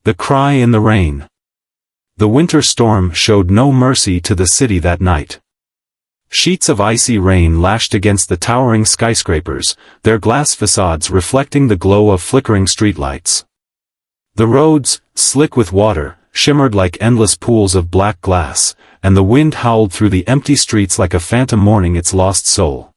The cry in the rain. The winter storm showed no mercy to the city that night. Sheets of icy rain lashed against the towering skyscrapers, their glass facades reflecting the glow of flickering streetlights. The roads, slick with water, shimmered like endless pools of black glass, and the wind howled through the empty streets like a phantom mourning its lost soul.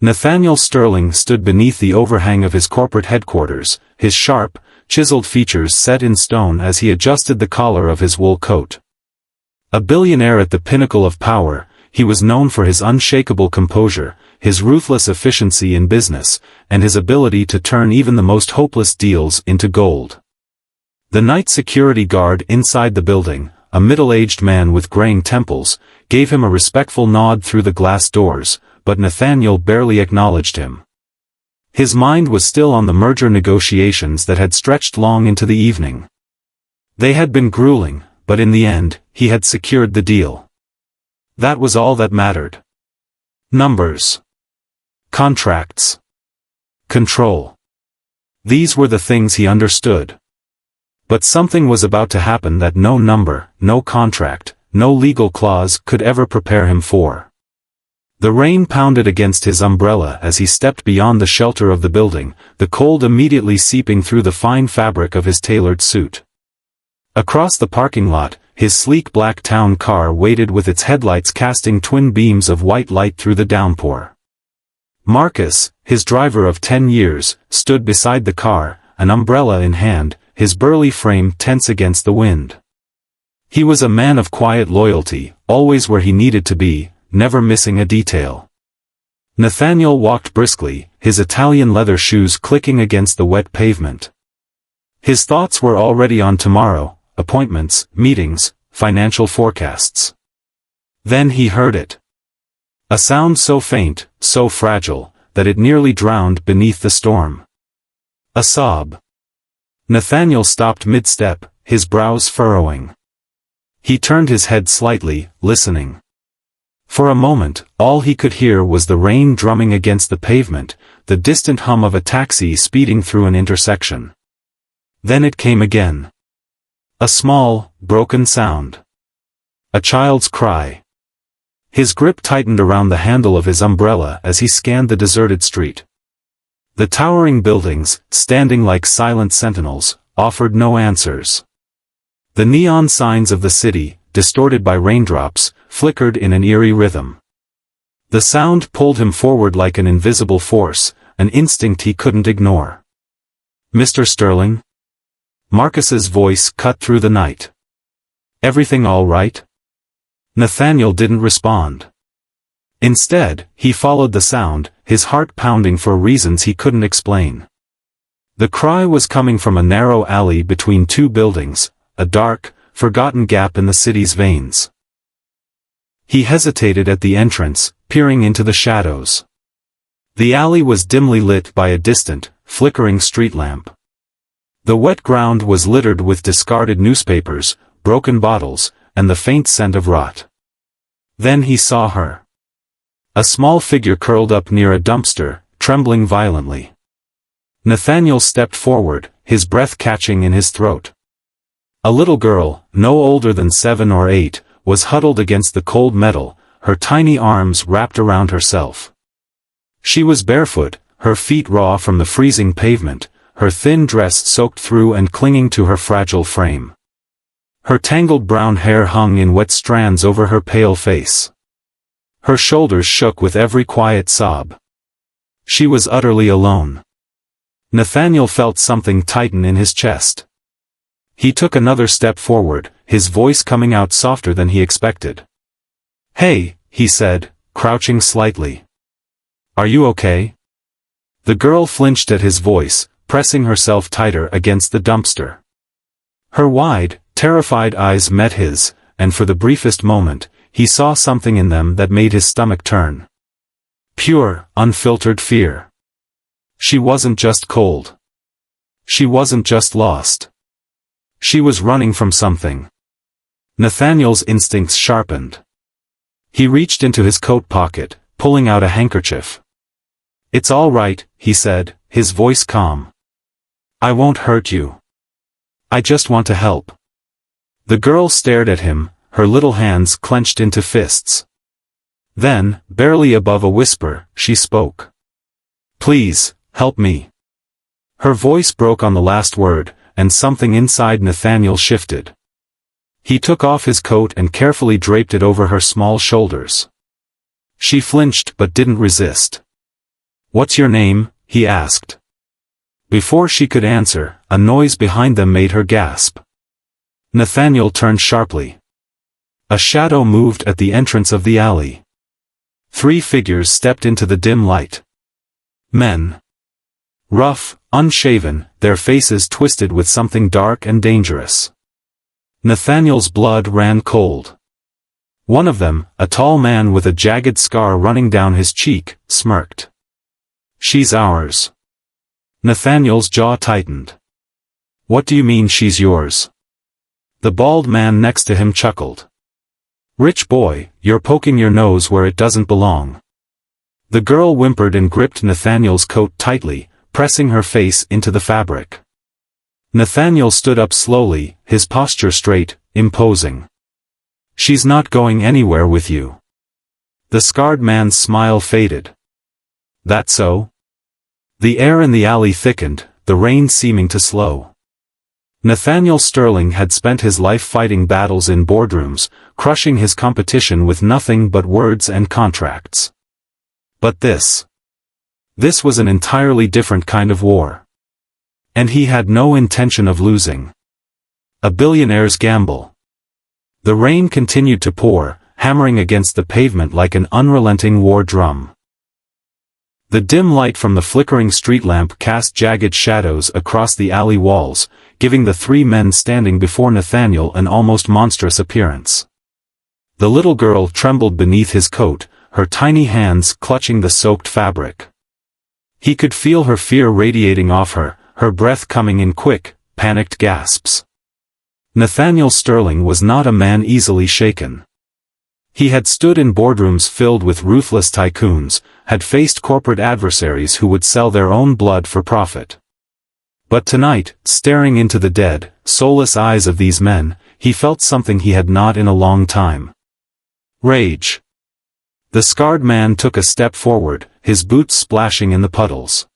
Nathaniel Sterling stood beneath the overhang of his corporate headquarters, his sharp, chiseled features set in stone as he adjusted the collar of his wool coat. A billionaire at the pinnacle of power, he was known for his unshakable composure, his ruthless efficiency in business, and his ability to turn even the most hopeless deals into gold. The night security guard inside the building, a middle-aged man with graying temples, gave him a respectful nod through the glass doors, but Nathaniel barely acknowledged him. His mind was still on the merger negotiations that had stretched long into the evening. They had been grueling, but in the end, he had secured the deal. That was all that mattered. Numbers. Contracts. Control. These were the things he understood. But something was about to happen that no number, no contract, no legal clause could ever prepare him for. The rain pounded against his umbrella as he stepped beyond the shelter of the building, the cold immediately seeping through the fine fabric of his tailored suit. Across the parking lot, his sleek black town car waited with its headlights casting twin beams of white light through the downpour. Marcus, his driver of 10 years, stood beside the car, an umbrella in hand, his burly frame tense against the wind. He was a man of quiet loyalty, always where he needed to be, never missing a detail. Nathaniel walked briskly, his Italian leather shoes clicking against the wet pavement. His thoughts were already on tomorrow, appointments, meetings, financial forecasts. Then he heard it. A sound so faint, so fragile, that it nearly drowned beneath the storm. A sob. Nathaniel stopped mid-step, his brows furrowing. He turned his head slightly, listening. For a moment, all he could hear was the rain drumming against the pavement, the distant hum of a taxi speeding through an intersection. Then it came again. A small, broken sound. A child's cry. His grip tightened around the handle of his umbrella as he scanned the deserted street. The towering buildings, standing like silent sentinels, offered no answers. The neon signs of the city, distorted by raindrops, flickered in an eerie rhythm. The sound pulled him forward like an invisible force, an instinct he couldn't ignore. "Mr. Sterling?" Marcus's voice cut through the night. "Everything all right?" Nathaniel didn't respond. Instead, he followed the sound, his heart pounding for reasons he couldn't explain. The cry was coming from a narrow alley between two buildings, a dark, forgotten gap in the city's veins. He hesitated at the entrance, peering into the shadows. The alley was dimly lit by a distant, flickering street lamp. The wet ground was littered with discarded newspapers, broken bottles, and the faint scent of rot. Then he saw her. A small figure curled up near a dumpster, trembling violently. Nathaniel stepped forward, his breath catching in his throat. A little girl, no older than 7 or 8, was huddled against the cold metal, her tiny arms wrapped around herself. She was barefoot, her feet raw from the freezing pavement, her thin dress soaked through and clinging to her fragile frame. Her tangled brown hair hung in wet strands over her pale face. Her shoulders shook with every quiet sob. She was utterly alone. Nathaniel felt something tighten in his chest. He took another step forward, his voice coming out softer than he expected. "Hey," he said, crouching slightly. "Are you okay?" The girl flinched at his voice, pressing herself tighter against the dumpster. Her wide, terrified eyes met his, and for the briefest moment, he saw something in them that made his stomach turn. Pure, unfiltered fear. She wasn't just cold. She wasn't just lost. She was running from something. Nathaniel's instincts sharpened. He reached into his coat pocket, pulling out a handkerchief. "It's all right," he said, his voice calm. "I won't hurt you." I just want to help. The girl stared at him, her little hands clenched into fists. Then, barely above a whisper, she spoke. Please, help me. Her voice broke on the last word, and something inside Nathaniel shifted. He took off his coat and carefully draped it over her small shoulders. She flinched but didn't resist. What's your name? He asked. Before she could answer, a noise behind them made her gasp. Nathaniel turned sharply. A shadow moved at the entrance of the alley. 3 figures stepped into the dim light. Men. Rough, unshaven, their faces twisted with something dark and dangerous. Nathaniel's blood ran cold. One of them, a tall man with a jagged scar running down his cheek, smirked. She's ours. Nathaniel's jaw tightened. What do you mean she's yours? The bald man next to him chuckled. Rich boy, you're poking your nose where it doesn't belong. The girl whimpered and gripped Nathaniel's coat tightly, pressing her face into the fabric. Nathaniel stood up slowly, his posture straight, imposing. She's not going anywhere with you. The scarred man's smile faded. That so? The air in the alley thickened, the rain seeming to slow. Nathaniel Sterling had spent his life fighting battles in boardrooms, crushing his competition with nothing but words and contracts. But this was an entirely different kind of war. And he had no intention of losing. A billionaire's gamble. The rain continued to pour, hammering against the pavement like an unrelenting war drum. The dim light from the flickering street lamp cast jagged shadows across the alley walls, giving the 3 men standing before Nathaniel an almost monstrous appearance. The little girl trembled beneath his coat, her tiny hands clutching the soaked fabric. He could feel her fear radiating off her, her breath coming in quick, panicked gasps. Nathaniel Sterling was not a man easily shaken. He had stood in boardrooms filled with ruthless tycoons, had faced corporate adversaries who would sell their own blood for profit. But tonight, staring into the dead, soulless eyes of these men, he felt something he had not in a long time. Rage. The scarred man took a step forward, his boots splashing in the puddles.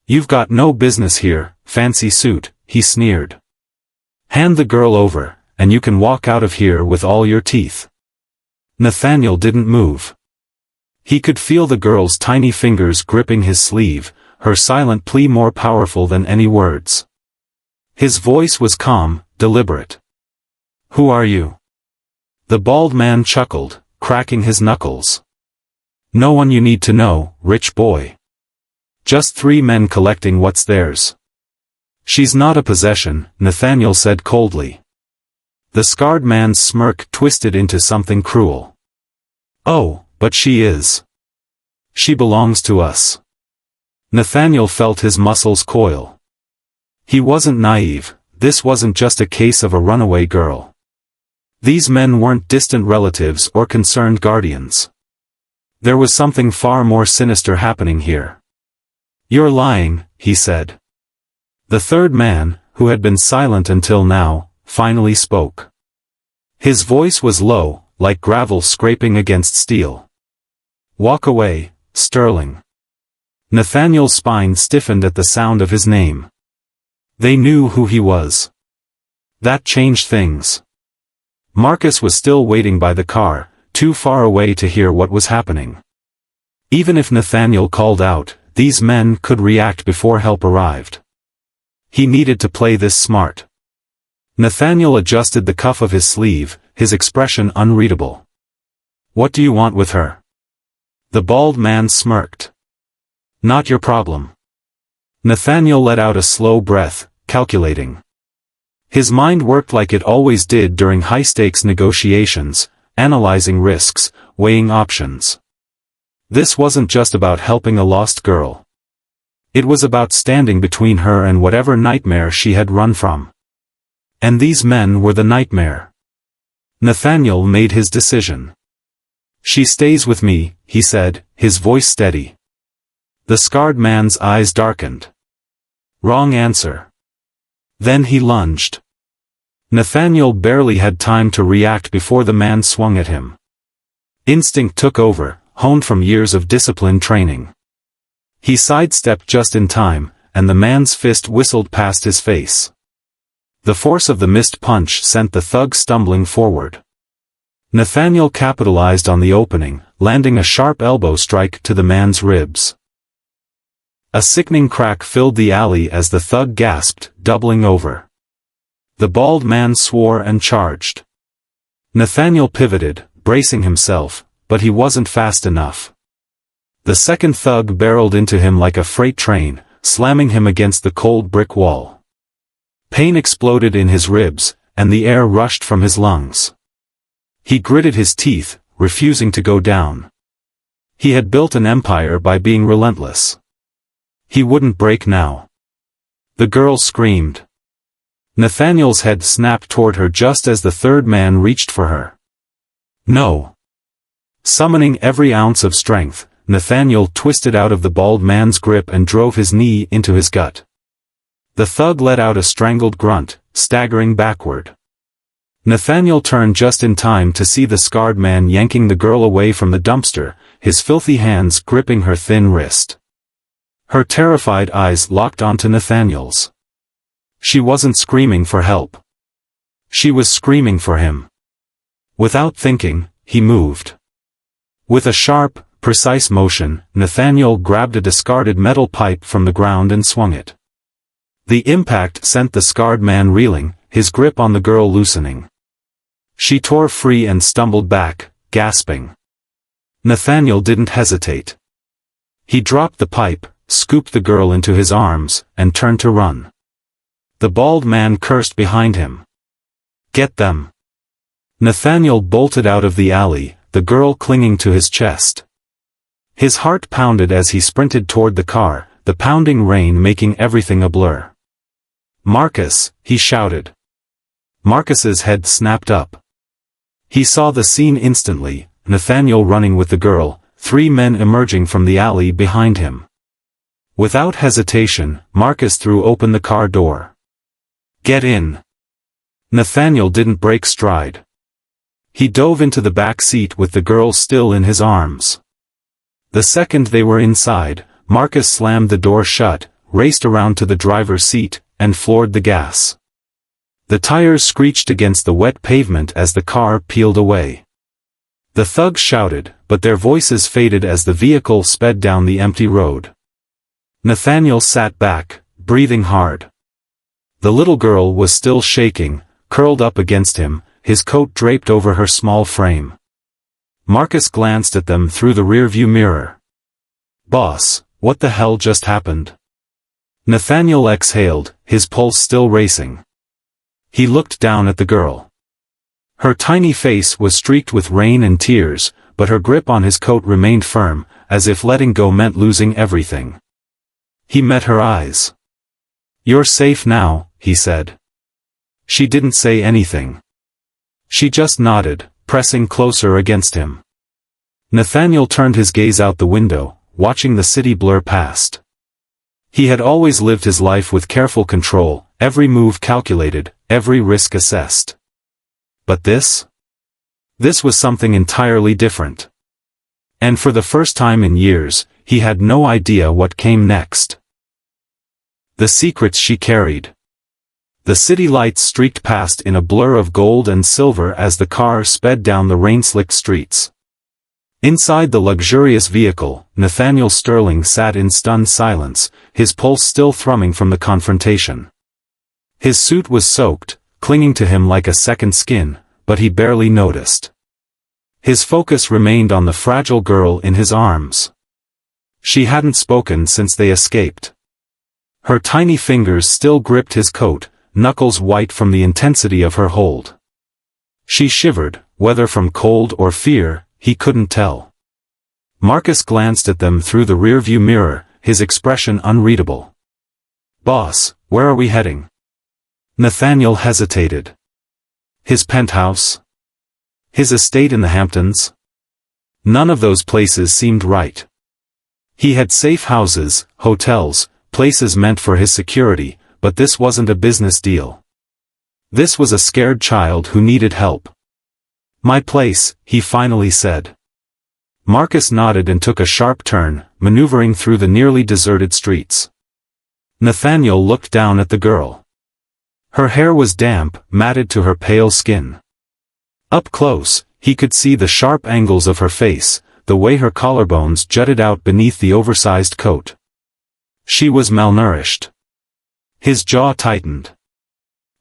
You've got no business here, fancy suit, he sneered. Hand the girl over, and you can walk out of here with all your teeth. Nathaniel didn't move. He could feel the girl's tiny fingers gripping his sleeve, her silent plea more powerful than any words. His voice was calm, deliberate. Who are you? The bald man chuckled, cracking his knuckles. No one you need to know, rich boy. Just 3 men collecting what's theirs. She's not a possession, Nathaniel said coldly. The scarred man's smirk twisted into something cruel. Oh, but she is. She belongs to us. Nathaniel felt his muscles coil. He wasn't naive, this wasn't just a case of a runaway girl. These men weren't distant relatives or concerned guardians. There was something far more sinister happening here. You're lying, he said. The 3rd man, who had been silent until now, finally spoke. His voice was low, like gravel scraping against steel. Walk away, Sterling. Nathaniel's spine stiffened at the sound of his name. They knew who he was. That changed things. Marcus was still waiting by the car, too far away to hear what was happening. Even if Nathaniel called out, these men could react before help arrived. He needed to play this smart. Nathaniel adjusted the cuff of his sleeve, his expression unreadable. What do you want with her? The bald man smirked. Not your problem. Nathaniel let out a slow breath, calculating. His mind worked like it always did during high-stakes negotiations, analyzing risks, weighing options. This wasn't just about helping a lost girl. It was about standing between her and whatever nightmare she had run from. And these men were the nightmare. Nathaniel made his decision. She stays with me, he said, his voice steady. The scarred man's eyes darkened. Wrong answer. Then he lunged. Nathaniel barely had time to react before the man swung at him. Instinct took over, honed from years of disciplined training. He sidestepped just in time, and the man's fist whistled past his face. The force of the missed punch sent the thug stumbling forward. Nathaniel capitalized on the opening, landing a sharp elbow strike to the man's ribs. A sickening crack filled the alley as the thug gasped, doubling over. The bald man swore and charged. Nathaniel pivoted, bracing himself, but he wasn't fast enough. The second thug barreled into him like a freight train, slamming him against the cold brick wall. Pain exploded in his ribs, and the air rushed from his lungs. He gritted his teeth, refusing to go down. He had built an empire by being relentless. He wouldn't break now. The girl screamed. Nathaniel's head snapped toward her just as the third man reached for her. No. Summoning every ounce of strength, Nathaniel twisted out of the bald man's grip and drove his knee into his gut. The thug let out a strangled grunt, staggering backward. Nathaniel turned just in time to see the scarred man yanking the girl away from the dumpster, his filthy hands gripping her thin wrist. Her terrified eyes locked onto Nathaniel's. She wasn't screaming for help. She was screaming for him. Without thinking, he moved. With a sharp, precise motion, Nathaniel grabbed a discarded metal pipe from the ground and swung it. The impact sent the scarred man reeling, his grip on the girl loosening. She tore free and stumbled back, gasping. Nathaniel didn't hesitate. He dropped the pipe, scooped the girl into his arms, and turned to run. The bald man cursed behind him. Get them! Nathaniel bolted out of the alley, the girl clinging to his chest. His heart pounded as he sprinted toward the car, the pounding rain making everything a blur. Marcus, he shouted. Marcus's head snapped up. He saw the scene instantly, Nathaniel running with the girl, 3 men emerging from the alley behind him. Without hesitation, Marcus threw open the car door. Get in! Nathaniel didn't break stride. He dove into the back seat with the girl still in his arms. The second they were inside, Marcus slammed the door shut, raced around to the driver's seat, and floored the gas. The tires screeched against the wet pavement as the car peeled away. The thugs shouted, but their voices faded as the vehicle sped down the empty road. Nathaniel sat back, breathing hard. The little girl was still shaking, curled up against him, his coat draped over her small frame. Marcus glanced at them through the rearview mirror. Boss, what the hell just happened? Nathaniel exhaled, his pulse still racing. He looked down at the girl. Her tiny face was streaked with rain and tears, but her grip on his coat remained firm, as if letting go meant losing everything. He met her eyes. You're safe now, he said. She didn't say anything. She just nodded, pressing closer against him. Nathaniel turned his gaze out the window, watching the city blur past. He had always lived his life with careful control, every move calculated, every risk assessed. But this? This was something entirely different. And for the first time in years, he had no idea what came next. The secrets she carried. The city lights streaked past in a blur of gold and silver as the car sped down the rain-slicked streets. Inside the luxurious vehicle, Nathaniel Sterling sat in stunned silence, his pulse still thrumming from the confrontation. His suit was soaked, clinging to him like a second skin, but he barely noticed. His focus remained on the fragile girl in his arms. She hadn't spoken since they escaped. Her tiny fingers still gripped his coat, knuckles white from the intensity of her hold. She shivered, whether from cold or fear, he couldn't tell. Marcus glanced at them through the rearview mirror, his expression unreadable. Boss, where are we heading? Nathaniel hesitated. His penthouse? His estate in the Hamptons? None of those places seemed right. He had safe houses, hotels, places meant for his security, but this wasn't a business deal. This was a scared child who needed help. "My place," he finally said. Marcus nodded and took a sharp turn, maneuvering through the nearly deserted streets. Nathaniel looked down at the girl. Her hair was damp, matted to her pale skin. Up close, he could see the sharp angles of her face, the way her collarbones jutted out beneath the oversized coat. She was malnourished. His jaw tightened.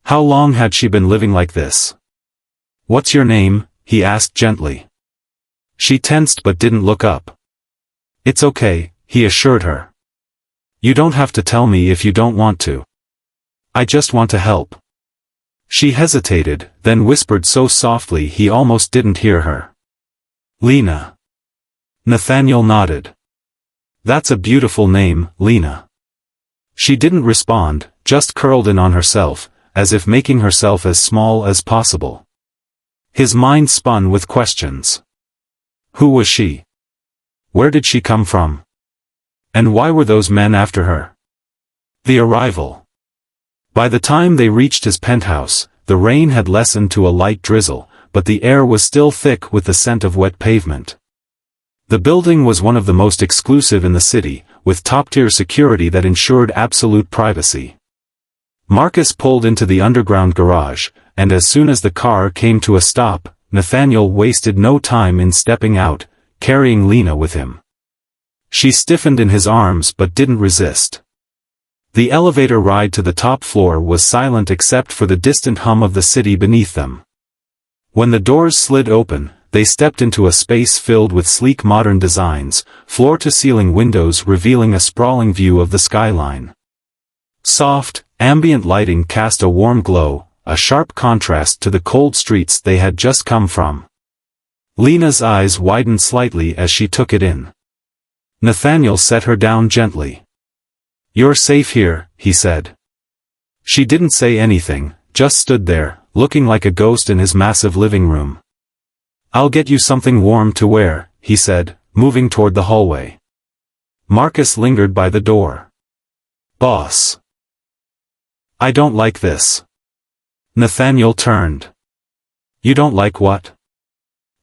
How long had she been living like this? "What's your name?" he asked gently. She tensed but didn't look up. "It's okay," he assured her. "You don't have to tell me if you don't want to. I just want to help." She hesitated, then whispered so softly he almost didn't hear her. "Lena." Nathaniel nodded. "That's a beautiful name, Lena." She didn't respond, just curled in on herself, as if making herself as small as possible. His mind spun with questions. Who was she? Where did she come from? And why were those men after her? The arrival. By the time they reached his penthouse, the rain had lessened to a light drizzle, but the air was still thick with the scent of wet pavement. The building was one of the most exclusive in the city, with top-tier security that ensured absolute privacy. Marcus pulled into the underground garage, and as soon as the car came to a stop, Nathaniel wasted no time in stepping out, carrying Lena with him. She stiffened in his arms but didn't resist. The elevator ride to the top floor was silent except for the distant hum of the city beneath them. When the doors slid open, they stepped into a space filled with sleek modern designs, floor-to-ceiling windows revealing a sprawling view of the skyline. Soft, ambient lighting cast a warm glow, a sharp contrast to the cold streets they had just come from. Lena's eyes widened slightly as she took it in. Nathaniel set her down gently. "You're safe here," he said. She didn't say anything, just stood there, looking like a ghost in his massive living room. "I'll get you something warm to wear," he said, moving toward the hallway. Marcus lingered by the door. "Boss. I don't like this." Nathaniel turned. "You don't like what?"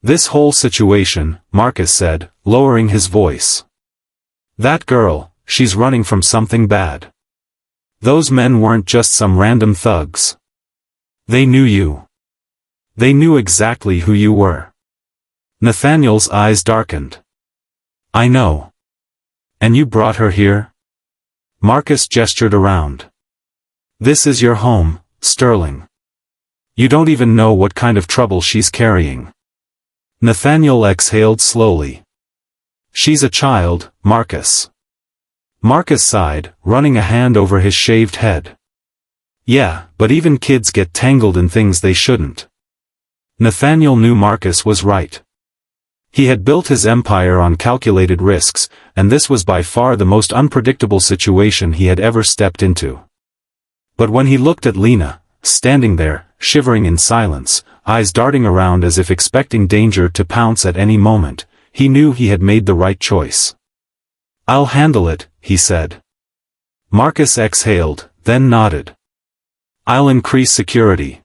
"This whole situation," Marcus said, lowering his voice. "That girl, she's running from something bad. Those men weren't just some random thugs. They knew you. They knew exactly who you were." Nathaniel's eyes darkened. "I know. And you brought her here?" Marcus gestured around. "This is your home, Sterling. You don't even know what kind of trouble she's carrying." Nathaniel exhaled slowly. "She's a child, Marcus." Marcus sighed, running a hand over his shaved head. "Yeah, but even kids get tangled in things they shouldn't." Nathaniel knew Marcus was right. He had built his empire on calculated risks, and this was by far the most unpredictable situation he had ever stepped into. But when he looked at Lena, standing there, shivering in silence, eyes darting around as if expecting danger to pounce at any moment, he knew he had made the right choice. "I'll handle it," he said. Marcus exhaled, then nodded. "I'll increase security."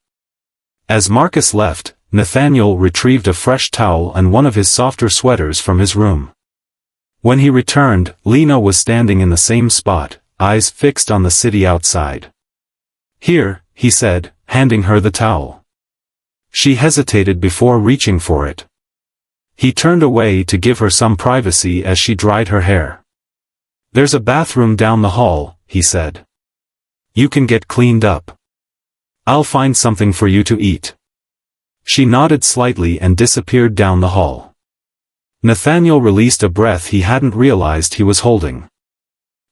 As Marcus left, Nathaniel retrieved a fresh towel and one of his softer sweaters from his room. When he returned, Lena was standing in the same spot, eyes fixed on the city outside. "Here," he said, handing her the towel. She hesitated before reaching for it. He turned away to give her some privacy as she dried her hair. "There's a bathroom down the hall," he said. "You can get cleaned up. I'll find something for you to eat." She nodded slightly and disappeared down the hall. Nathaniel released a breath he hadn't realized he was holding.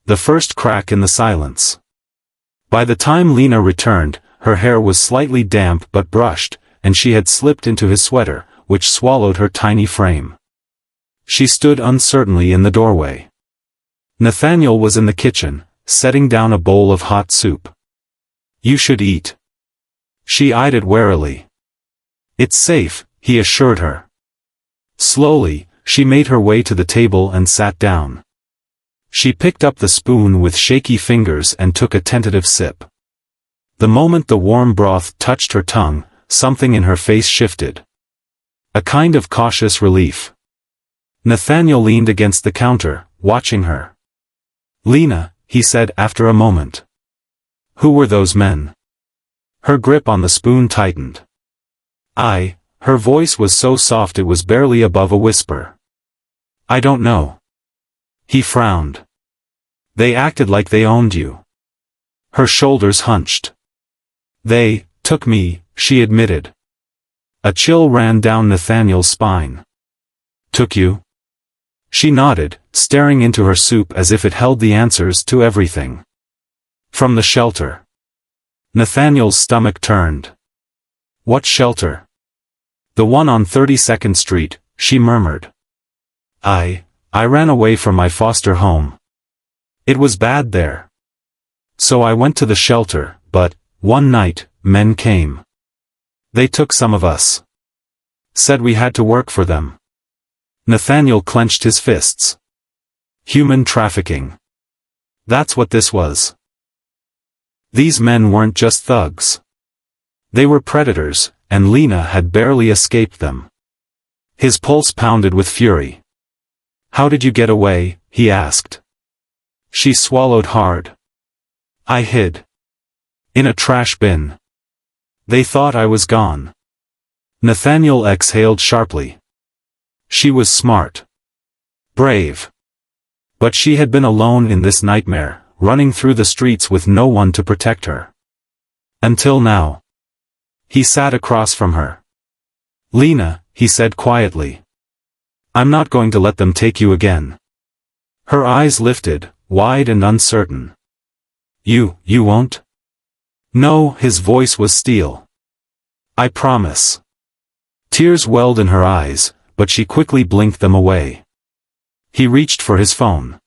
The first crack in the silence. By the time Lena returned, her hair was slightly damp but brushed, and she had slipped into his sweater, which swallowed her tiny frame. She stood uncertainly in the doorway. Nathaniel was in the kitchen, setting down a bowl of hot soup. "You should eat." She eyed it warily. "It's safe," he assured her. Slowly, she made her way to the table and sat down. She picked up the spoon with shaky fingers and took a tentative sip. The moment the warm broth touched her tongue, something in her face shifted. A kind of cautious relief. Nathaniel leaned against the counter, watching her. "Lena," he said after a moment. "Who were those men?" Her grip on the spoon tightened. Her voice was so soft it was barely above a whisper. "I don't know." He frowned. "They acted like they owned you." Her shoulders hunched. "They took me," she admitted. A chill ran down Nathaniel's spine. "Took you?" She nodded, staring into her soup as if it held the answers to everything. "From the shelter." Nathaniel's stomach turned. "What shelter?" "The one on 32nd Street, she murmured. I ran away from my foster home. It was bad there. So I went to the shelter, but, one night, men came. They took some of us. Said we had to work for them." Nathaniel clenched his fists. Human trafficking. That's what this was. These men weren't just thugs. They were predators, and Lena had barely escaped them. His pulse pounded with fury. "How did you get away?" he asked. She swallowed hard. "I hid. In a trash bin. They thought I was gone." Nathaniel exhaled sharply. She was smart. Brave. But she had been alone in this nightmare, running through the streets with no one to protect her. Until now. He sat across from her. "Lena," he said quietly. "I'm not going to let them take you again." Her eyes lifted, wide and uncertain. You won't?" "No," his voice was steel. "I promise." Tears welled in her eyes, but she quickly blinked them away. He reached for his phone.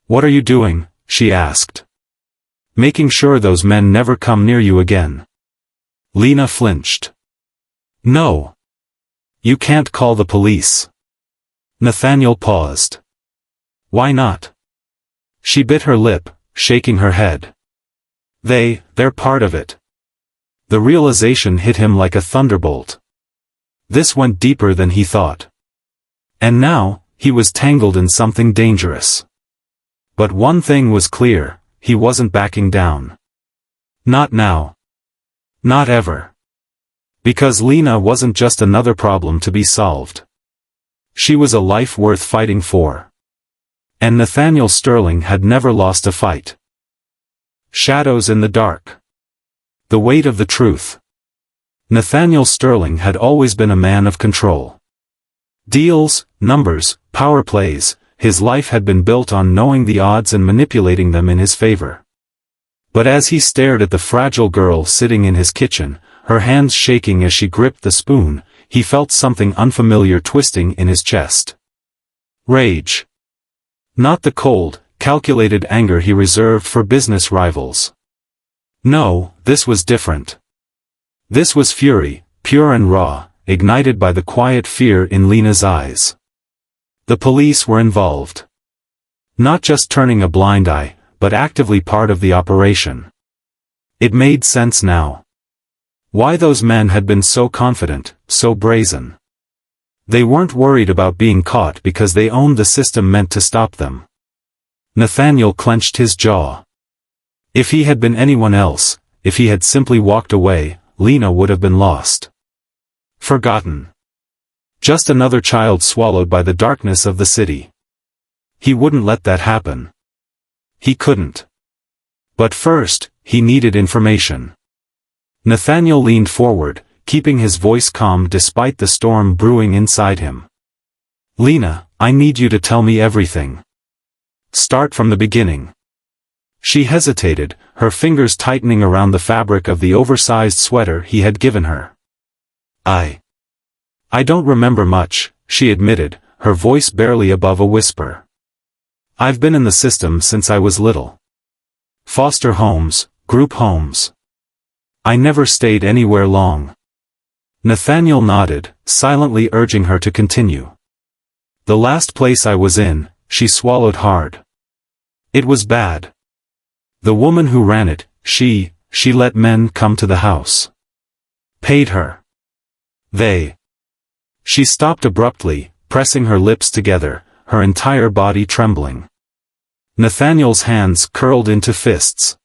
"What are you doing?" she asked. "Making sure those men never come near you again." Lena flinched. "No. You can't call the police." Nathaniel paused. "Why not?" She bit her lip, shaking her head. They're part of it." The realization hit him like a thunderbolt. This went deeper than he thought. And now, he was tangled in something dangerous. But one thing was clear, he wasn't backing down. Not now. Not ever. Because Lena wasn't just another problem to be solved. She was a life worth fighting for. And Nathaniel Sterling had never lost a fight. Shadows in the dark. The weight of the truth. Nathaniel Sterling had always been a man of control. Deals, numbers, power plays, his life had been built on knowing the odds and manipulating them in his favor. But as he stared at the fragile girl sitting in his kitchen, her hands shaking as she gripped the spoon, he felt something unfamiliar twisting in his chest. Rage. Not the cold, calculated anger he reserved for business rivals. No, this was different. This was fury, pure and raw, ignited by the quiet fear in Lena's eyes. The police were involved. Not just turning a blind eye, but actively part of the operation. It made sense now. Why those men had been so confident, so brazen. They weren't worried about being caught because they owned the system meant to stop them. Nathaniel clenched his jaw. If he had been anyone else, if he had simply walked away, Lena would have been lost. Forgotten. Just another child swallowed by the darkness of the city. He wouldn't let that happen. He couldn't. But first, he needed information. Nathaniel leaned forward, keeping his voice calm despite the storm brewing inside him. Lena, I need you to tell me everything. Start from the beginning. She hesitated, her fingers tightening around the fabric of the oversized sweater he had given her. I don't remember much, she admitted, her voice barely above a whisper. I've been in the system since I was little. Foster homes, group homes. I never stayed anywhere long. Nathaniel nodded, silently urging her to continue. The last place I was in, she swallowed hard. It was bad. The woman who ran it, she let men come to the house. Paid her. They. She stopped abruptly, pressing her lips together, her entire body trembling. Nathaniel's hands curled into fists.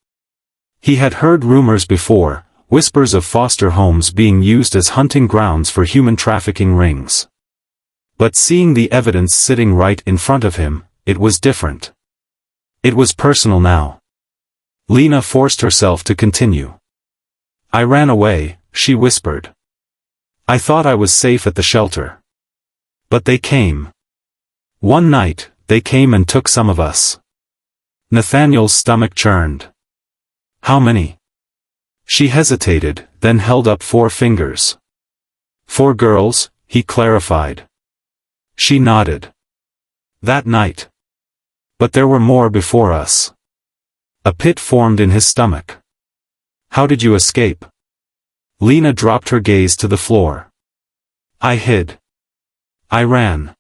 He had heard rumors before, whispers of foster homes being used as hunting grounds for human trafficking rings. But seeing the evidence sitting right in front of him, it was different. It was personal now. Lena forced herself to continue. I ran away, she whispered. I thought I was safe at the shelter. But they came. One night, they came and took some of us. Nathaniel's stomach churned. How many? She hesitated, then held up 4 fingers. 4 girls, he clarified. She nodded. That night. But there were more before us. A pit formed in his stomach. How did you escape? Lena dropped her gaze to the floor. I hid. I ran.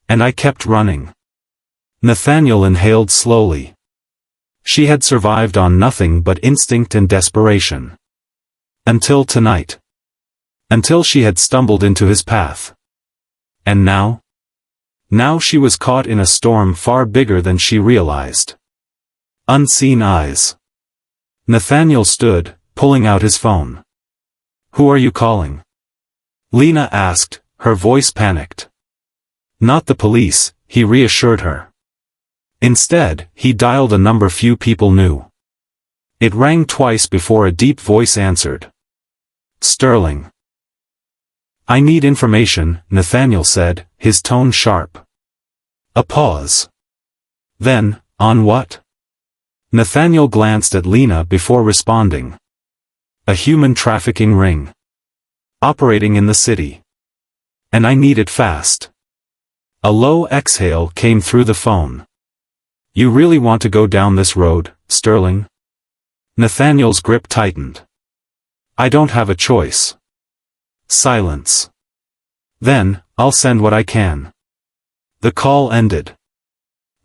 And I kept running. Nathaniel inhaled slowly. She had survived on nothing but instinct and desperation. Until tonight. Until she had stumbled into his path. And now? Now she was caught in a storm far bigger than she realized. Unseen eyes. Nathaniel stood, pulling out his phone. Who are you calling? Lena asked, her voice panicked. Not the police, he reassured her. Instead, he dialed a number few people knew. It rang twice before a deep voice answered. Sterling. I need information, Nathaniel said, his tone sharp. A pause. Then, on what? Nathaniel glanced at Lena before responding. A human trafficking ring. Operating in the city. And I need it fast. A low exhale came through the phone. You really want to go down this road, Sterling? Nathaniel's grip tightened. I don't have a choice. Silence. Then, I'll send what I can. The call ended.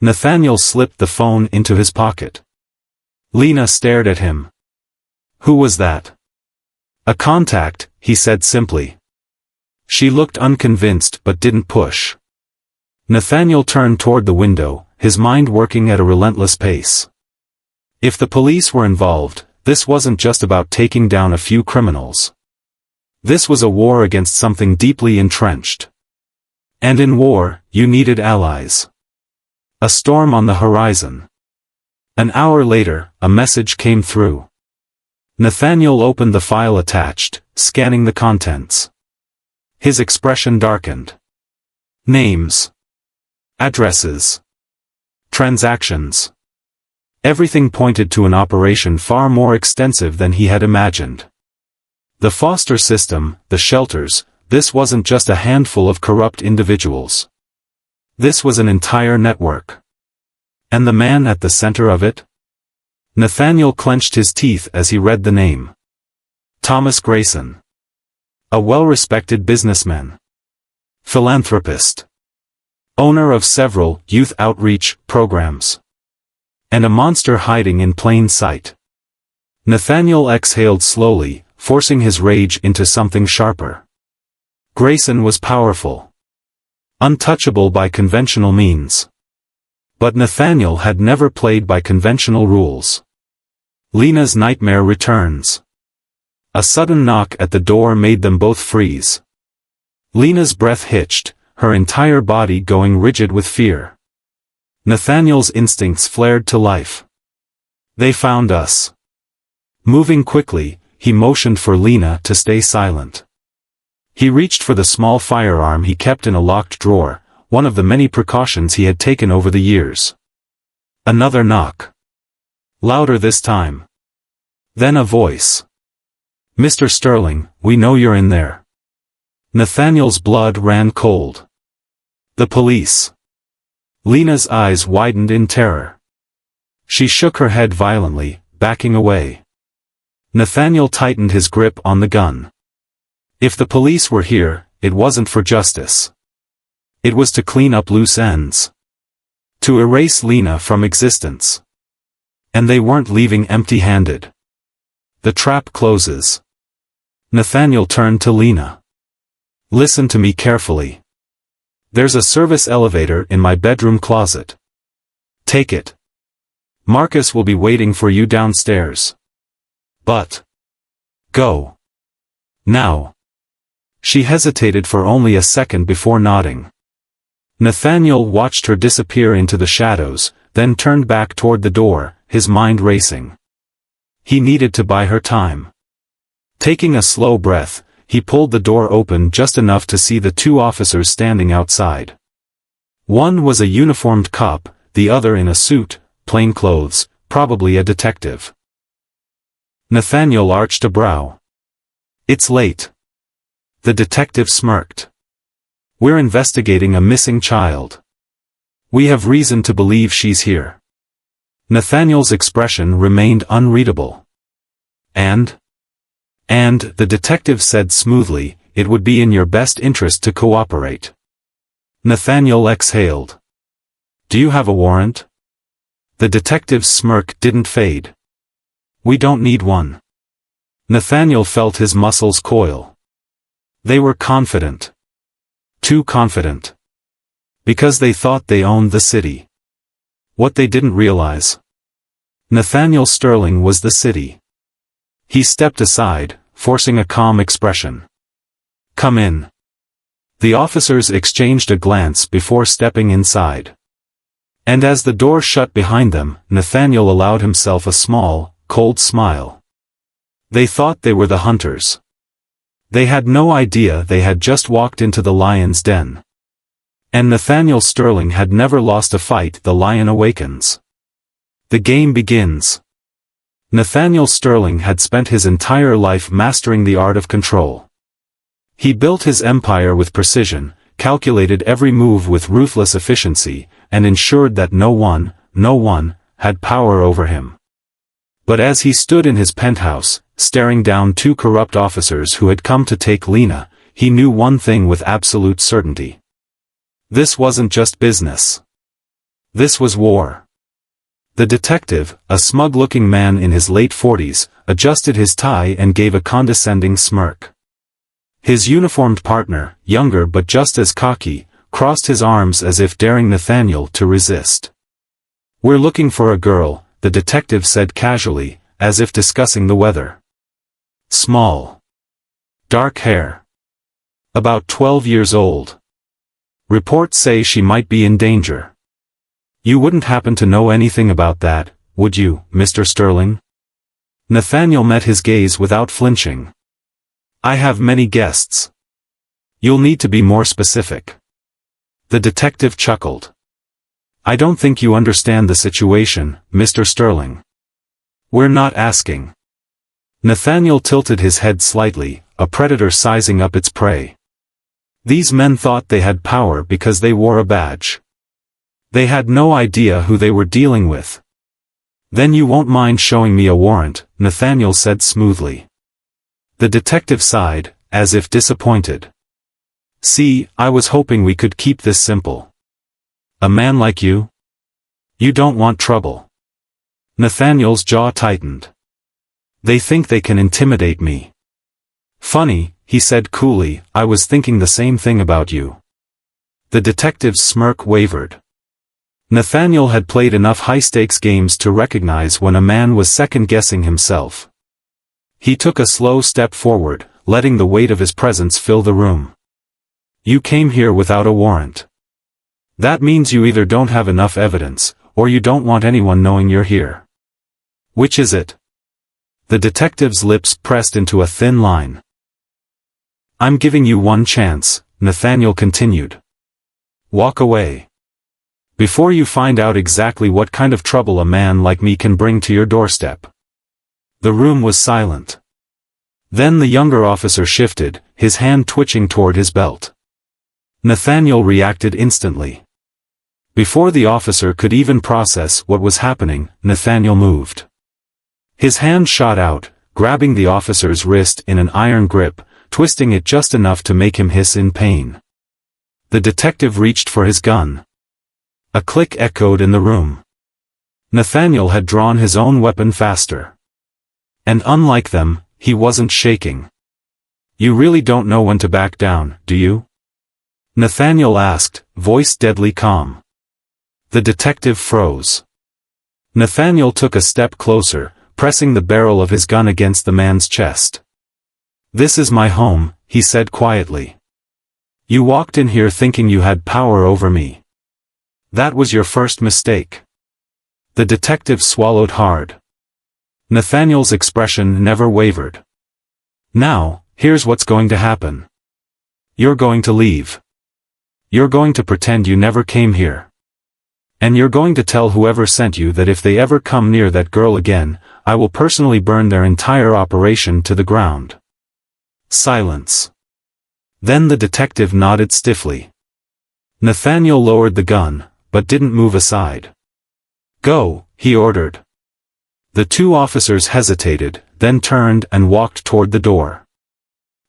Nathaniel slipped the phone into his pocket. Lena stared at him. Who was that? A contact, he said simply. She looked unconvinced but didn't push. Nathaniel turned toward the window, his mind working at a relentless pace. If the police were involved, this wasn't just about taking down a few criminals. This was a war against something deeply entrenched. And in war, you needed allies. A storm on the horizon. An hour later, a message came through. Nathaniel opened the file attached, scanning the contents. His expression darkened. Names. Addresses. Transactions. Everything pointed to an operation far more extensive than he had imagined. The foster system, the shelters, this wasn't just a handful of corrupt individuals. This was an entire network. And the man at the center of it? Nathaniel clenched his teeth as he read the name. Thomas Grayson. A well-respected businessman. Philanthropist. Owner of several youth outreach programs. And a monster hiding in plain sight. Nathaniel exhaled slowly, forcing his rage into something sharper. Grayson was powerful. Untouchable by conventional means. But Nathaniel had never played by conventional rules. Lena's nightmare returns. A sudden knock at the door made them both freeze. Lena's breath hitched, her entire body going rigid with fear. Nathaniel's instincts flared to life. They found us. Moving quickly, he motioned for Lena to stay silent. He reached for the small firearm he kept in a locked drawer, one of the many precautions he had taken over the years. Another knock. Louder this time. Then a voice. Mr. Sterling, we know you're in there. Nathaniel's blood ran cold. The police. Lena's eyes widened in terror. She shook her head violently, backing away. Nathaniel tightened his grip on the gun. If the police were here, it wasn't for justice. It was to clean up loose ends. To erase Lena from existence. And they weren't leaving empty-handed. The trap closes. Nathaniel turned to Lena. Listen to me carefully. There's a service elevator in my bedroom closet. Take it. Marcus will be waiting for you downstairs. But. Go. Now. She hesitated for only a second before nodding. Nathaniel watched her disappear into the shadows, then turned back toward the door, his mind racing. He needed to buy her time. Taking a slow breath, he pulled the door open just enough to see the two officers standing outside. One was a uniformed cop, the other in a suit, plain clothes, probably a detective. Nathaniel arched a brow. It's late. The detective smirked. We're investigating a missing child. We have reason to believe she's here. Nathaniel's expression remained unreadable. And the detective said smoothly, it would be in your best interest to cooperate. Nathaniel exhaled. Do you have a warrant? The detective's smirk didn't fade. We don't need one. Nathaniel felt his muscles coil. They were confident. Too confident. Because they thought they owned the city. What they didn't realize. Nathaniel Sterling was the city. He stepped aside, forcing a calm expression. Come in. The officers exchanged a glance before stepping inside. And as the door shut behind them, Nathaniel allowed himself a small, cold smile. They thought they were the hunters. They had no idea they had just walked into the lion's den. And Nathaniel Sterling had never lost a fight. The lion awakens. The game begins. Nathaniel Sterling had spent his entire life mastering the art of control. He built his empire with precision, calculated every move with ruthless efficiency, and ensured that no one, had power over him. But as he stood in his penthouse, staring down two corrupt officers who had come to take Lena, he knew one thing with absolute certainty. This wasn't just business. This was war. The detective, a smug-looking man in his late 40s, adjusted his tie and gave a condescending smirk. His uniformed partner, younger but just as cocky, crossed his arms as if daring Nathaniel to resist. We're looking for a girl, the detective said casually, as if discussing the weather. Small. Dark hair. About 12 years old. Reports say she might be in danger. You wouldn't happen to know anything about that, would you, Mr. Sterling? Nathaniel met his gaze without flinching. I have many guests. You'll need to be more specific. The detective chuckled. I don't think you understand the situation, Mr. Sterling. We're not asking. Nathaniel tilted his head slightly, a predator sizing up its prey. These men thought they had power because they wore a badge. They had no idea who they were dealing with. Then you won't mind showing me a warrant, Nathaniel said smoothly. The detective sighed, as if disappointed. See, I was hoping we could keep this simple. A man like you? You don't want trouble. Nathaniel's jaw tightened. They think they can intimidate me. Funny, he said coolly, I was thinking the same thing about you. The detective's smirk wavered. Nathaniel had played enough high-stakes games to recognize when a man was second-guessing himself. He took a slow step forward, letting the weight of his presence fill the room. You came here without a warrant. That means you either don't have enough evidence, or you don't want anyone knowing you're here. Which is it? The detective's lips pressed into a thin line. I'm giving you one chance, Nathaniel continued. Walk away. Before you find out exactly what kind of trouble a man like me can bring to your doorstep. The room was silent. Then the younger officer shifted, his hand twitching toward his belt. Nathaniel reacted instantly. Before the officer could even process what was happening, Nathaniel moved. His hand shot out, grabbing the officer's wrist in an iron grip, twisting it just enough to make him hiss in pain. The detective reached for his gun. A click echoed in the room. Nathaniel had drawn his own weapon faster. And unlike them, he wasn't shaking. "You really don't know when to back down, do you?" Nathaniel asked, voice deadly calm. The detective froze. Nathaniel took a step closer, pressing the barrel of his gun against the man's chest. "This is my home," he said quietly. "You walked in here thinking you had power over me. That was your first mistake." The detective swallowed hard. Nathaniel's expression never wavered. "Now, here's what's going to happen. You're going to leave. You're going to pretend you never came here. And you're going to tell whoever sent you that if they ever come near that girl again, I will personally burn their entire operation to the ground." Silence. Then the detective nodded stiffly. Nathaniel lowered the gun, but didn't move aside. "Go," he ordered. The two officers hesitated, then turned and walked toward the door.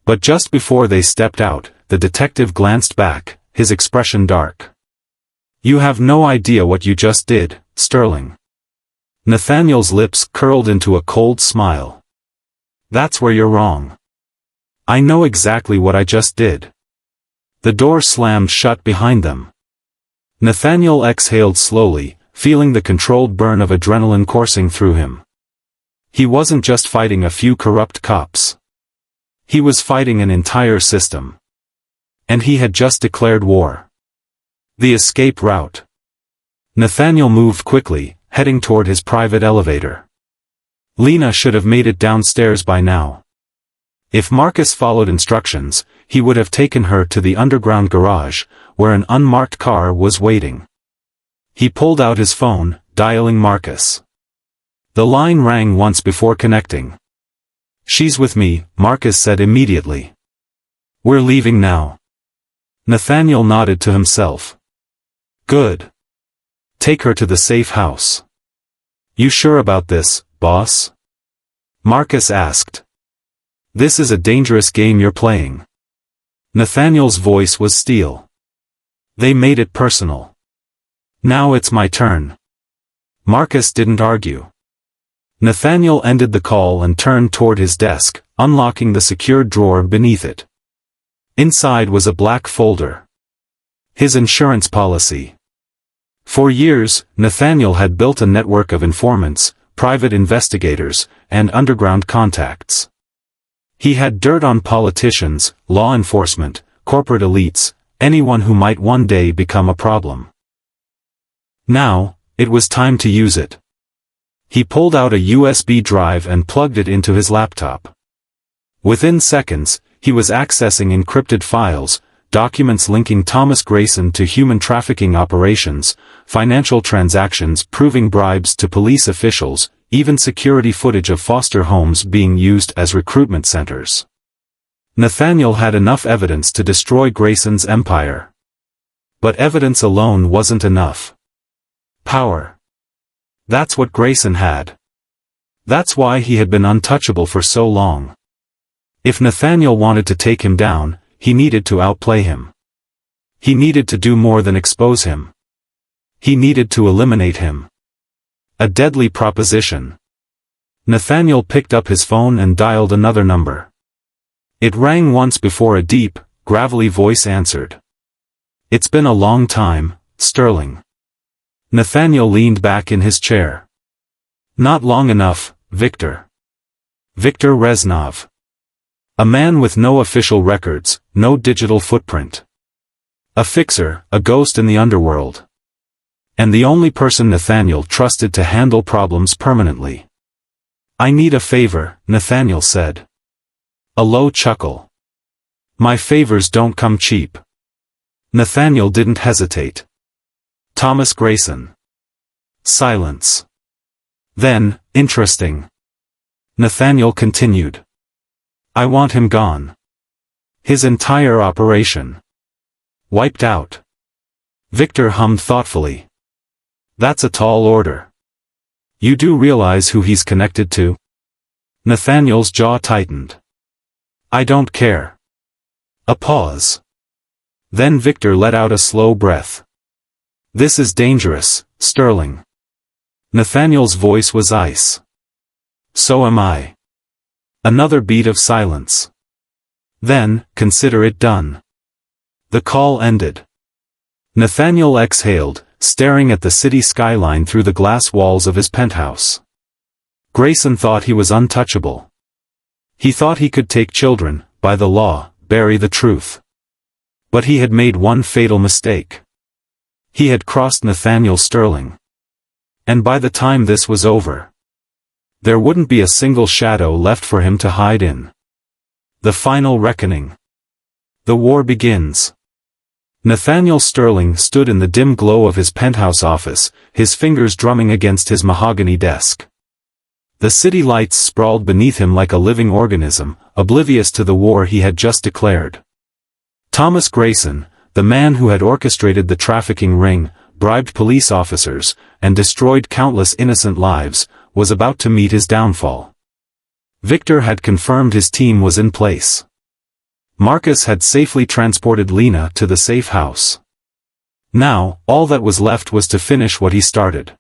But just before they stepped out, the detective glanced back, his expression dark. "You have no idea what you just did, Sterling." Nathaniel's lips curled into a cold smile. "That's where you're wrong. I know exactly what I just did." The door slammed shut behind them. Nathaniel exhaled slowly, feeling the controlled burn of adrenaline coursing through him. He wasn't just fighting a few corrupt cops. He was fighting an entire system. And he had just declared war. The escape route. Nathaniel moved quickly, heading toward his private elevator. Lena should have made it downstairs by now. If Marcus followed instructions, he would have taken her to the underground garage, where an unmarked car was waiting. He pulled out his phone, dialing Marcus. The line rang once before connecting. "She's with me," Marcus said immediately. "We're leaving now." Nathaniel nodded to himself. "Good. Take her to the safe house." "You sure about this, boss?" Marcus asked. "This is a dangerous game you're playing." Nathaniel's voice was steel. They made it personal. "Now it's my turn." Marcus didn't argue. Nathaniel ended the call and turned toward his desk, unlocking the secured drawer beneath it. Inside was a black folder. His insurance policy. For years, Nathaniel had built a network of informants, private investigators, and underground contacts. He had dirt on politicians, law enforcement, corporate elites, anyone who might one day become a problem. Now, it was time to use it. He pulled out a USB drive and plugged it into his laptop. Within seconds, he was accessing encrypted files, documents linking Thomas Grayson to human trafficking operations, financial transactions proving bribes to police officials, even security footage of foster homes being used as recruitment centers. Nathaniel had enough evidence to destroy Grayson's empire. But evidence alone wasn't enough. Power. That's what Grayson had. That's why he had been untouchable for so long. If Nathaniel wanted to take him down, he needed to outplay him. He needed to do more than expose him. He needed to eliminate him. A deadly proposition. Nathaniel picked up his phone and dialed another number. It rang once before a deep, gravelly voice answered. "It's been a long time, Sterling." Nathaniel leaned back in his chair. "Not long enough, Victor." Victor Reznov. A man with no official records, no digital footprint. A fixer, a ghost in the underworld. And the only person Nathaniel trusted to handle problems permanently. "I need a favor," Nathaniel said. A low chuckle. "My favors don't come cheap." Nathaniel didn't hesitate. "Thomas Grayson." Silence. Then, interesting. Nathaniel continued. "I want him gone. His entire operation. Wiped out." Victor hummed thoughtfully. "That's a tall order. You do realize who he's connected to?" Nathaniel's jaw tightened. "I don't care." A pause. Then Victor let out a slow breath. "This is dangerous, Sterling." Nathaniel's voice was ice. "So am I." Another beat of silence. "Then, consider it done." The call ended. Nathaniel exhaled, staring at the city skyline through the glass walls of his penthouse. Grayson thought he was untouchable. He thought he could take children, by the law, bury the truth. But he had made one fatal mistake. He had crossed Nathaniel Sterling. And by the time this was over, there wouldn't be a single shadow left for him to hide in. The final reckoning. The war begins. Nathaniel Sterling stood in the dim glow of his penthouse office, his fingers drumming against his mahogany desk. The city lights sprawled beneath him like a living organism, oblivious to the war he had just declared. Thomas Grayson, the man who had orchestrated the trafficking ring, bribed police officers, and destroyed countless innocent lives, was about to meet his downfall. Victor had confirmed his team was in place. Marcus had safely transported Lena to the safe house. Now, all that was left was to finish what he started.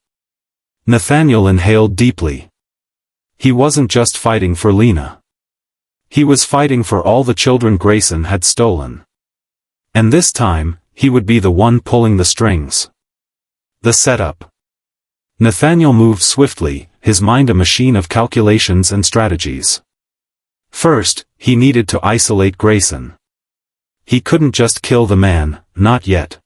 Nathaniel inhaled deeply. He wasn't just fighting for Lena. He was fighting for all the children Grayson had stolen. And this time, he would be the one pulling the strings. The setup. Nathaniel moved swiftly, his mind a machine of calculations and strategies. First, he needed to isolate Grayson. He couldn't just kill the man, not yet.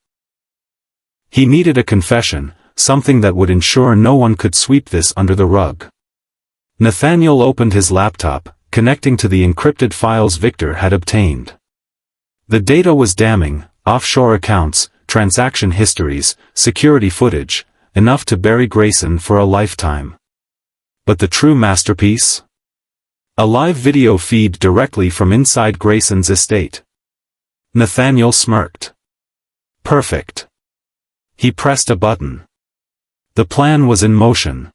He needed a confession, something that would ensure no one could sweep this under the rug. Nathaniel opened his laptop, connecting to the encrypted files Victor had obtained. The data was damning: offshore accounts, transaction histories, security footage, enough to bury Grayson for a lifetime. But the true masterpiece? A live video feed directly from inside Grayson's estate. Nathaniel smirked. Perfect. He pressed a button. The plan was in motion.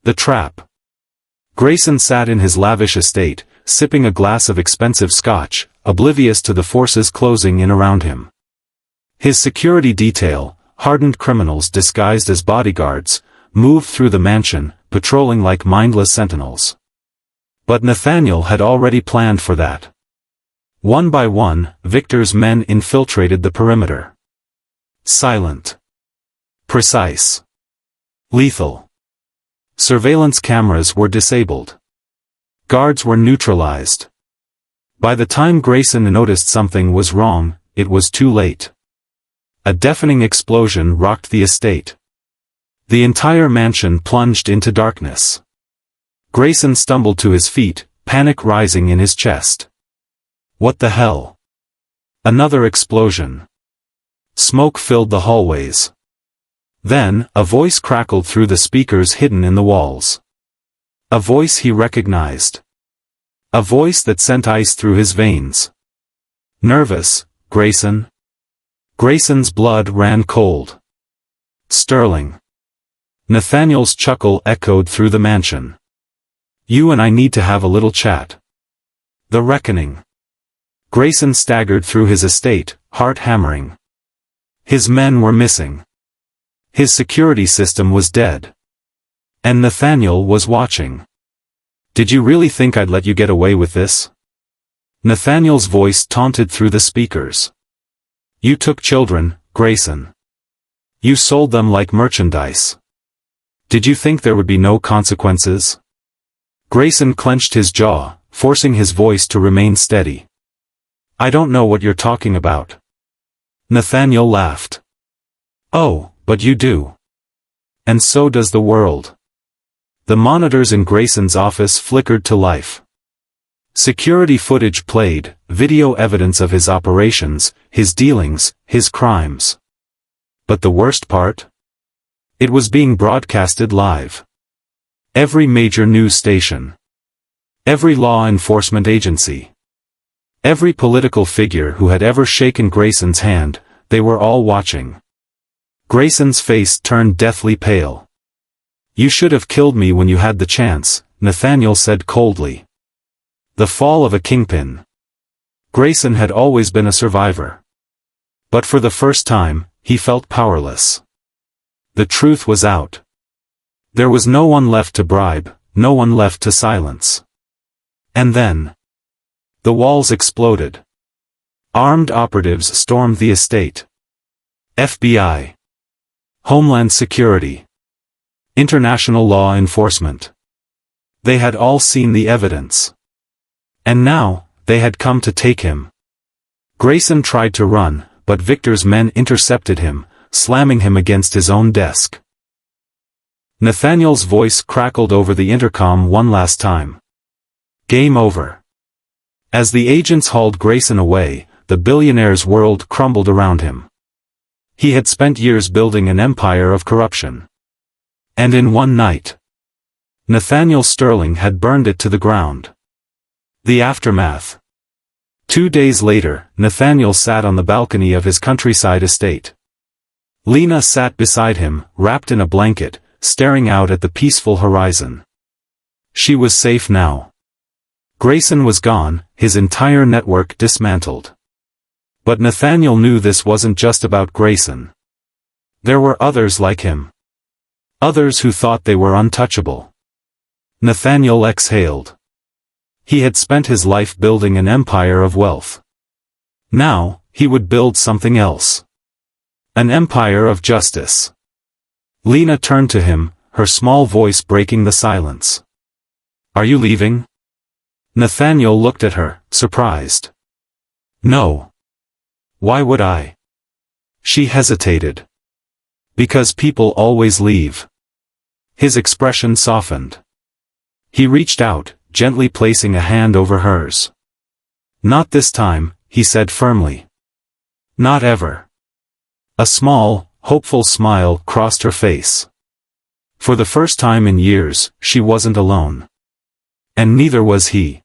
The trap. Grayson sat in his lavish estate, sipping a glass of expensive scotch, oblivious to the forces closing in around him. His security detail, hardened criminals disguised as bodyguards, moved through the mansion, patrolling like mindless sentinels. But Nathaniel had already planned for that. One by one, Victor's men infiltrated the perimeter. Silent. Precise. Lethal. Surveillance cameras were disabled. Guards were neutralized. By the time Grayson noticed something was wrong, it was too late. A deafening explosion rocked the estate. The entire mansion plunged into darkness. Grayson stumbled to his feet, panic rising in his chest. What the hell? Another explosion. Smoke filled the hallways. Then, a voice crackled through the speakers hidden in the walls. A voice he recognized. A voice that sent ice through his veins. Nervous, Grayson? Grayson's blood ran cold. Sterling. Nathaniel's chuckle echoed through the mansion. You and I need to have a little chat. The reckoning. Grayson staggered through his estate, heart hammering. His men were missing. His security system was dead. And Nathaniel was watching. Did you really think I'd let you get away with this? Nathaniel's voice taunted through the speakers. You took children, Grayson. You sold them like merchandise. Did you think there would be no consequences? Grayson clenched his jaw, forcing his voice to remain steady. I don't know what you're talking about. Nathaniel laughed. Oh, but you do. And so does the world. The monitors in Grayson's office flickered to life. Security footage played, video evidence of his operations, his dealings, his crimes. But the worst part? It was being broadcasted live. Every major news station. Every law enforcement agency. Every political figure who had ever shaken Grayson's hand, they were all watching. Grayson's face turned deathly pale. You should have killed me when you had the chance, Nathaniel said coldly. The fall of a kingpin. Grayson had always been a survivor. But for the first time, he felt powerless. The truth was out. There was no one left to bribe, no one left to silence. And then the walls exploded. Armed operatives stormed the estate. FBI, Homeland Security, International Law Enforcement. They had all seen the evidence. And now, they had come to take him. Grayson tried to run, but Victor's men intercepted him, slamming him against his own desk. Nathaniel's voice crackled over the intercom one last time. Game over. As the agents hauled Grayson away, the billionaire's world crumbled around him. He had spent years building an empire of corruption. And in one night, Nathaniel Sterling had burned it to the ground. The aftermath. 2 days later, Nathaniel sat on the balcony of his countryside estate. Lena sat beside him, wrapped in a blanket, staring out at the peaceful horizon. She was safe now. Grayson was gone, his entire network dismantled. But Nathaniel knew this wasn't just about Grayson. There were others like him. Others who thought they were untouchable. Nathaniel exhaled. He had spent his life building an empire of wealth. Now, he would build something else. An empire of justice. Lena turned to him, her small voice breaking the silence. Are you leaving? Nathaniel looked at her, surprised. No. Why would I? She hesitated. Because people always leave. His expression softened. He reached out, gently placing a hand over hers. Not this time, he said firmly. Not ever. A small, hopeful smile crossed her face. For the first time in years, she wasn't alone. And neither was he.